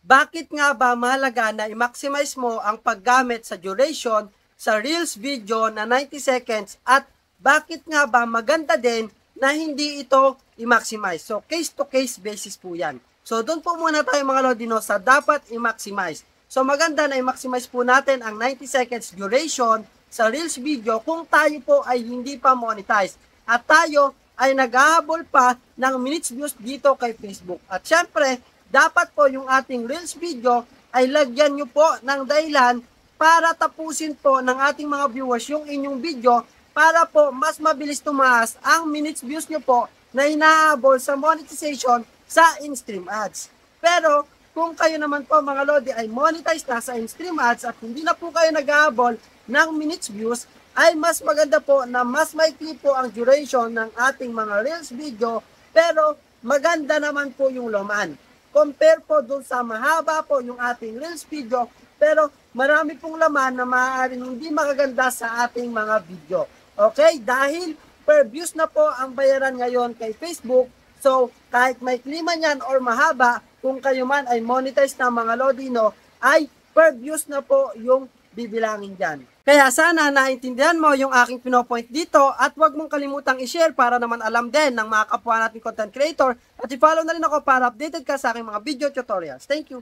Bakit nga ba mahalaga na i-maximize mo ang paggamit sa duration sa Reels video na 90 seconds at bakit nga ba maganda din na hindi ito i-maximize? So, case-to-case basis po yan. So, doon po muna tayo mga Lodino sa dapat i-maximize. So, maganda na i-maximize po natin ang 90 seconds duration sa Reels video kung tayo po ay hindi pa monetize at tayo ay naghahabol pa ng minutes views dito kay Facebook. At syempre, dapat po yung ating Reels video ay lagyan nyo po ng dahilan para tapusin po ng ating mga viewers yung inyong video para po mas mabilis tumaas ang minutes views nyo po na hinahabol sa monetization sa in-stream ads. Pero kung kayo naman po mga Lodi ay monetize na sa in-stream ads at hindi na po kayo naghahabol ng minutes views, ay mas maganda po na mas maikli po ang duration ng ating mga Reels video pero maganda naman po yung laman. Compare po dun sa mahaba po yung ating Reels video pero marami pong laman na maaaring hindi makaganda sa ating mga video. Okay? Dahil per views na po ang bayaran ngayon kay Facebook. So, kahit may klima yan or mahaba, kung kayo man ay monetize na mga Lodino, ay per views na po yung bibilangin dyan. Kaya sana naintindihan mo yung aking pinopoint dito at huwag mong kalimutang i-share para naman alam din ng mga kapwa natin content creator at i-follow na rin ako para updated ka sa aking mga video tutorials. Thank you!